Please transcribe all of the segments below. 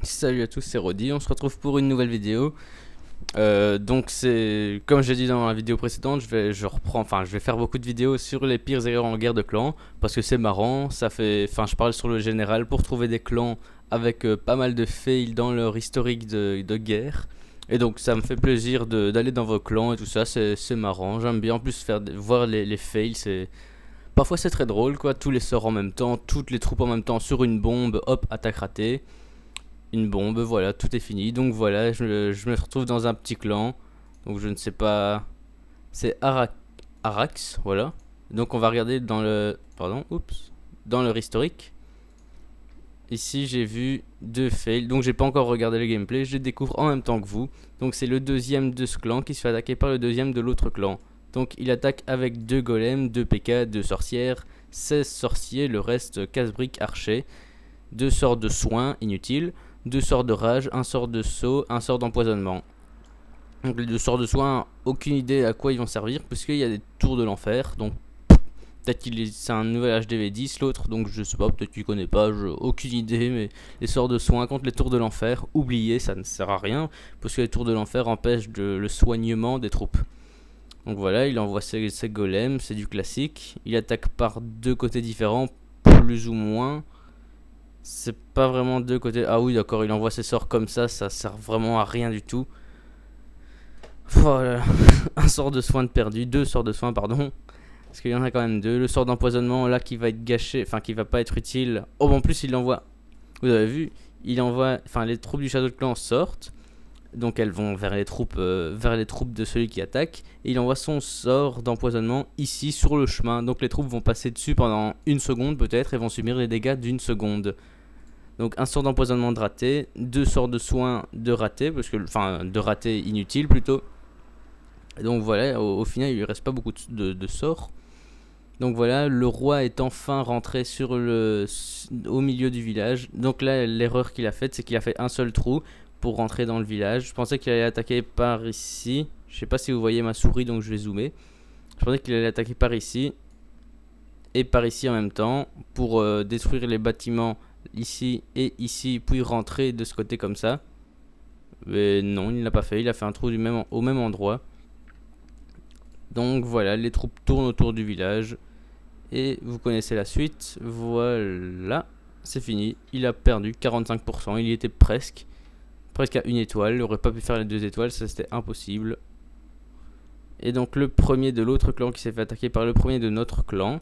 Salut à tous, c'est Rodi, on se retrouve pour une nouvelle vidéo. Donc c'est comme j'ai dit dans la vidéo précédente, je vais faire beaucoup de vidéos sur les pires erreurs en guerre de clans parce que c'est marrant, je parle sur le général pour trouver des clans avec pas mal de fails dans leur historique de guerre. Et donc ça me fait plaisir d'aller dans vos clans et tout ça, c'est marrant, j'aime bien en plus voir les fails, parfois c'est très drôle quoi, tous les sorts en même temps, toutes les troupes en même temps sur une bombe, hop, attaque ratée. Une bombe, voilà, tout est fini. Donc voilà, je me retrouve dans un petit clan. Donc je ne sais pas. C'est Arax, voilà. Donc on va regarder dans le. Pardon, oups. Dans leur historique. Ici j'ai vu deux fails. Donc j'ai pas encore regardé le gameplay. Je les découvre en même temps que vous. Donc c'est le deuxième de ce clan qui se fait attaquer par le deuxième de l'autre clan. Donc il attaque avec 2 golems, 2 PK, 2 sorcières, 16 sorciers, le reste casse-briques, archers, 2 sorts de soins inutiles, 2 sorts de rage, un sort de saut, un sort d'empoisonnement. Donc les 2 sorts de soins, aucune idée à quoi ils vont servir, puisqu'il y a des tours de l'enfer. Donc peut-être c'est un nouvel HDV 10, l'autre, donc je sais pas, peut-être tu connais pas, aucune idée, mais les sorts de soins contre les tours de l'enfer, oubliez, ça ne sert à rien, parce que les tours de l'enfer empêchent le soignement des troupes. Donc voilà, il envoie ses golems, c'est du classique. Il attaque par 2 côtés différents, plus ou moins. C'est pas vraiment deux côtés. Ah oui, d'accord, il envoie ses sorts comme ça sert vraiment à rien du tout. Voilà, un sort de soin de perdu, 2 sorts de soin, pardon. Parce qu'il y en a quand même 2. Le sort d'empoisonnement, là, qui va être gâché, enfin, qui va pas être utile. Oh, en plus, il envoie. Vous avez vu, il envoie. Enfin, les troupes du château de clan sortent. Donc, elles vont vers les troupes de celui qui attaque. Et il envoie son sort d'empoisonnement ici, sur le chemin. Donc, les troupes vont passer dessus pendant 1 seconde, peut-être, et vont subir les dégâts d'1 seconde. Donc un sort d'empoisonnement de raté, 2 sorts de soins de raté, de raté inutile plutôt. Et donc voilà, au final il lui reste pas beaucoup de sorts. Donc voilà, le roi est enfin rentré au milieu du village. Donc là l'erreur qu'il a faite, c'est qu'il a fait un seul trou pour rentrer dans le village. Je pensais qu'il allait attaquer par ici. Je sais pas si vous voyez ma souris, donc je vais zoomer. Je pensais qu'il allait attaquer par ici et par ici en même temps pour détruire les bâtiments ici et ici, puis rentrer de ce côté comme ça. Mais non, il ne l'a pas fait, il a fait un trou au même endroit. Donc voilà, les troupes tournent autour du village. Et vous connaissez la suite. Voilà, c'est fini. Il a perdu 45%, il y était presque à 1 étoile. Il n'aurait pas pu faire les 2 étoiles, ça c'était impossible. Et donc le premier de l'autre clan qui s'est fait attaquer par le premier de notre clan.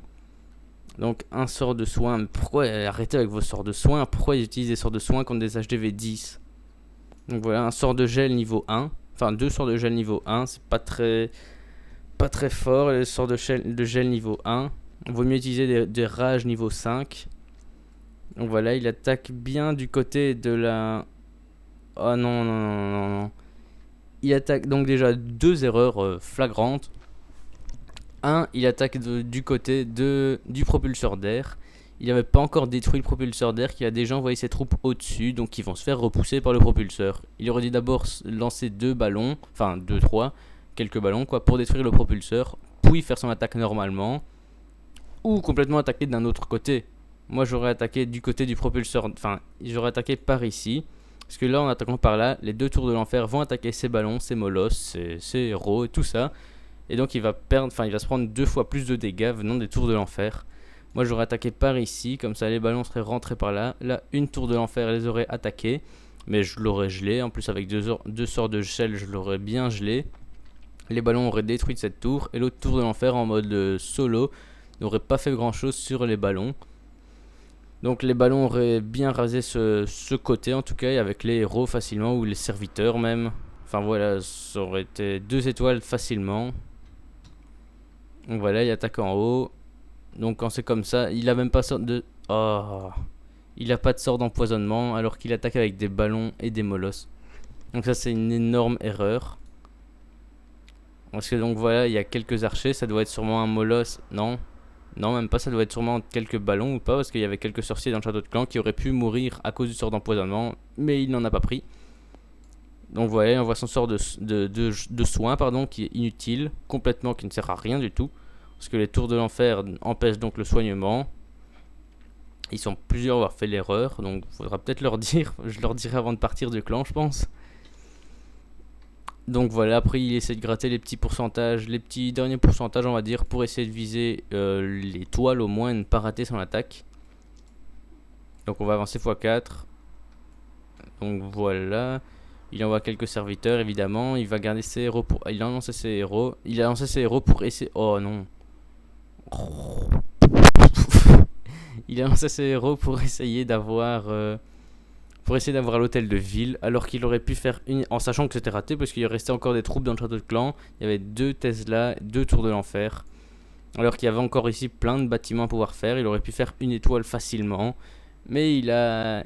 Donc un sort de soin. Pourquoi arrêtez avec vos sorts de soin? Pourquoi ils utilisent des sorts de soin contre des HDV 10? Donc voilà, un sort de gel niveau 1. Enfin 2 sorts de gel niveau 1. C'est pas très fort. Les sorts de gel niveau 1. Il vaut mieux utiliser des rages niveau 5. Donc voilà, il attaque bien du côté de la... Oh non. Il attaque donc déjà 2 erreurs flagrantes. 1, il attaque du côté du propulseur d'air. Il n'avait pas encore détruit le propulseur d'air, qui a déjà envoyé ses troupes au-dessus, donc ils vont se faire repousser par le propulseur. Il aurait dû d'abord lancer 2 ballons, enfin 2, 3, quelques ballons quoi, pour détruire le propulseur, puis faire son attaque normalement, ou complètement attaquer d'un autre côté. Moi j'aurais attaqué du côté du propulseur, enfin j'aurais attaqué par ici, parce que là en attaquant par là, les 2 tours de l'enfer vont attaquer ses ballons, ses molosses, ses héros et tout ça. Et donc il va se prendre 2 fois plus de dégâts venant des tours de l'enfer. Moi j'aurais attaqué par ici, comme ça les ballons seraient rentrés par là. Là, une tour de l'enfer les aurait attaqués, mais je l'aurais gelé. En plus avec 2 sorts de gel, je l'aurais bien gelé. Les ballons auraient détruit cette tour, et l'autre tour de l'enfer en mode solo n'aurait pas fait grand chose sur les ballons. Donc les ballons auraient bien rasé ce côté en tout cas, et avec les héros facilement, ou les serviteurs même. Enfin voilà, ça aurait été 2 étoiles facilement. Donc voilà, il attaque en haut. Donc quand c'est comme ça, il a même pas sort de... Oh, il a pas de sort d'empoisonnement alors qu'il attaque avec des ballons et des molosses. Donc ça c'est une énorme erreur. Parce que donc voilà, il y a quelques archers, ça doit être sûrement un molosse. Non, même pas, ça doit être sûrement quelques ballons ou pas, parce qu'il y avait quelques sorciers dans le château de clan qui auraient pu mourir à cause du sort d'empoisonnement, mais il n'en a pas pris. Donc voilà, on voit son sort de soin, pardon, qui est inutile, complètement, qui ne sert à rien du tout. Parce que les tours de l'enfer empêchent donc le soignement. Ils sont plusieurs à avoir fait l'erreur, donc faudra peut-être leur dire. Je leur dirai avant de partir du clan, je pense. Donc voilà, après il essaie de gratter les petits pourcentages, les petits derniers pourcentages on va dire, pour essayer de viser l'étoile au moins et ne pas rater son attaque. Donc on va avancer x4. Donc voilà, il envoie quelques serviteurs évidemment, il va garder ses héros pour... Il a lancé ses héros, pour essayer... Oh non. Il a lancé ses héros pour essayer d'avoir... l'hôtel de ville, alors qu'il aurait pu faire une, en sachant que c'était raté parce qu'il restait encore des troupes dans le château de clan. Il y avait 2 Tesla, 2 tours de l'enfer, alors qu'il y avait encore ici plein de bâtiments à pouvoir faire. Il aurait pu faire une étoile facilement, mais il a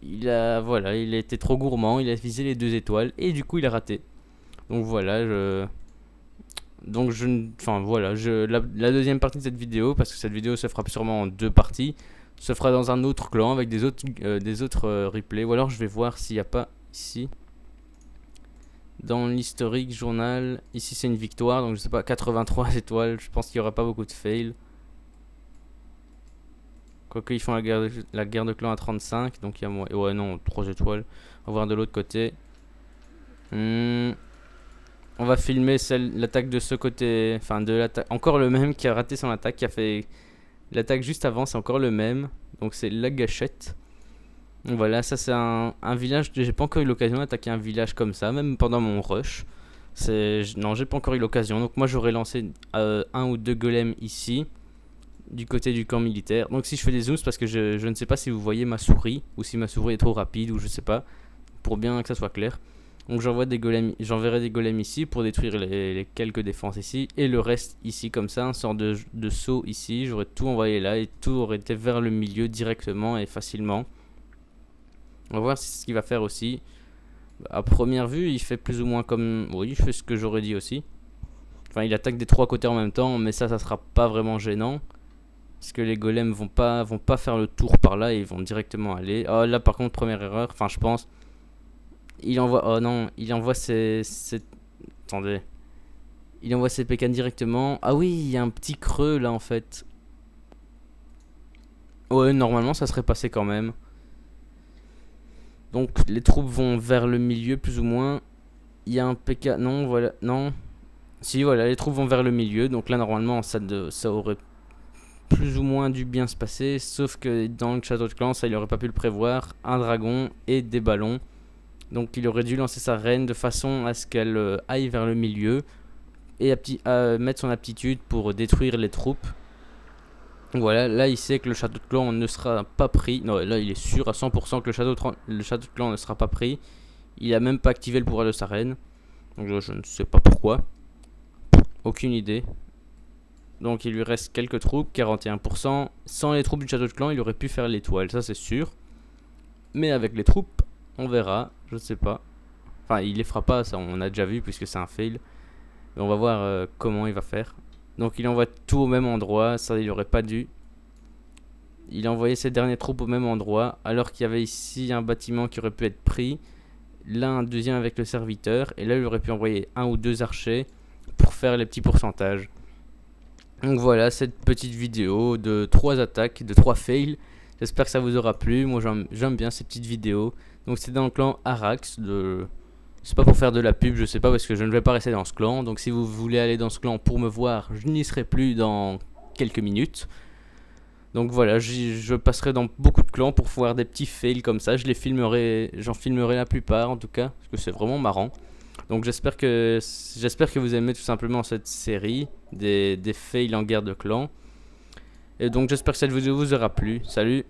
été trop gourmand, il a visé les 2 étoiles et du coup il a raté. Donc voilà, la deuxième partie de cette vidéo, parce que cette vidéo se fera sûrement en 2 parties, se fera dans un autre clan avec des autres replays. Ou alors je vais voir s'il n'y a pas ici dans l'historique journal. Ici c'est une victoire, donc je sais pas, 83 étoiles. Je pense qu'il n'y aura pas beaucoup de fails. Quoique ils font la guerre de clan à 35, donc il y a moins. Ouais non, 3 étoiles. On va voir de l'autre côté. On va filmer l'attaque de ce côté. Enfin de l'attaque. Encore le même qui a raté son attaque, qui a fait... L'attaque juste avant, c'est encore le même. Donc c'est la gâchette. Donc voilà, ça c'est un village. J'ai pas encore eu l'occasion d'attaquer un village comme ça, même pendant mon rush. Non, j'ai pas encore eu l'occasion. Donc moi j'aurais lancé 1 ou 2 golems ici, du côté du camp militaire. Donc si je fais des zooms, parce que je ne sais pas si vous voyez ma souris, ou si ma souris est trop rapide, ou je sais pas, pour bien que ça soit clair. Donc j'enverrai des golems ici pour détruire les quelques défenses ici. Et le reste ici comme ça, un sort de saut ici. J'aurais tout envoyé là et tout aurait été vers le milieu directement et facilement. On va voir ce qu'il va faire aussi. À première vue, il fait plus ou moins comme... Oui, il fait ce que j'aurais dit aussi. Enfin, il attaque des 3 côtés en même temps, mais ça sera pas vraiment gênant. Parce que les golems vont pas faire le tour par là et ils vont directement aller. Oh là par contre, première erreur, enfin je pense... Il envoie... Oh non, il envoie Attendez. Il envoie ses pécanes directement. Ah oui, il y a un petit creux là en fait. Ouais, normalement ça serait passé quand même. Donc les troupes vont vers le milieu plus ou moins. Il y a un PK... Non, voilà, non. Si, voilà, les troupes vont vers le milieu. Donc là normalement ça aurait plus ou moins dû bien se passer. Sauf que dans le château de clan, ça il aurait pas pu le prévoir. Un dragon et des ballons. Donc il aurait dû lancer sa reine de façon à ce qu'elle aille vers le milieu et mettre son aptitude pour détruire les troupes. Donc voilà, là il sait que le château de clan ne sera pas pris. Non, là il est sûr à 100% que le château de clan ne sera pas pris. Il a même pas activé le pouvoir de sa reine. Donc là, je ne sais pas pourquoi. Aucune idée. Donc il lui reste quelques troupes, 41%. Sans les troupes du château de clan, il aurait pu faire l'étoile, ça c'est sûr. Mais avec les troupes, on verra, je sais pas. Enfin, il les fera pas, ça on a déjà vu puisque c'est un fail. Mais on va voir comment il va faire. Donc il envoie tout au même endroit, ça il aurait pas dû. Il a envoyé ses dernières troupes au même endroit, alors qu'il y avait ici un bâtiment qui aurait pu être pris. Là un deuxième avec le serviteur, et là il aurait pu envoyer 1 ou 2 archers pour faire les petits pourcentages. Donc voilà, cette petite vidéo de 3 attaques, de 3 fails. J'espère que ça vous aura plu. Moi j'aime bien ces petites vidéos. Donc c'est dans le clan Arax. C'est pas pour faire de la pub, je sais pas, parce que je ne vais pas rester dans ce clan. Donc si vous voulez aller dans ce clan pour me voir, je n'y serai plus dans quelques minutes. Donc voilà, je passerai dans beaucoup de clans pour voir des petits fails comme ça. J'en filmerai la plupart en tout cas, parce que c'est vraiment marrant. Donc j'espère que vous aimez tout simplement cette série des fails en guerre de clans. Et donc j'espère que cette vidéo vous aura plu. Salut!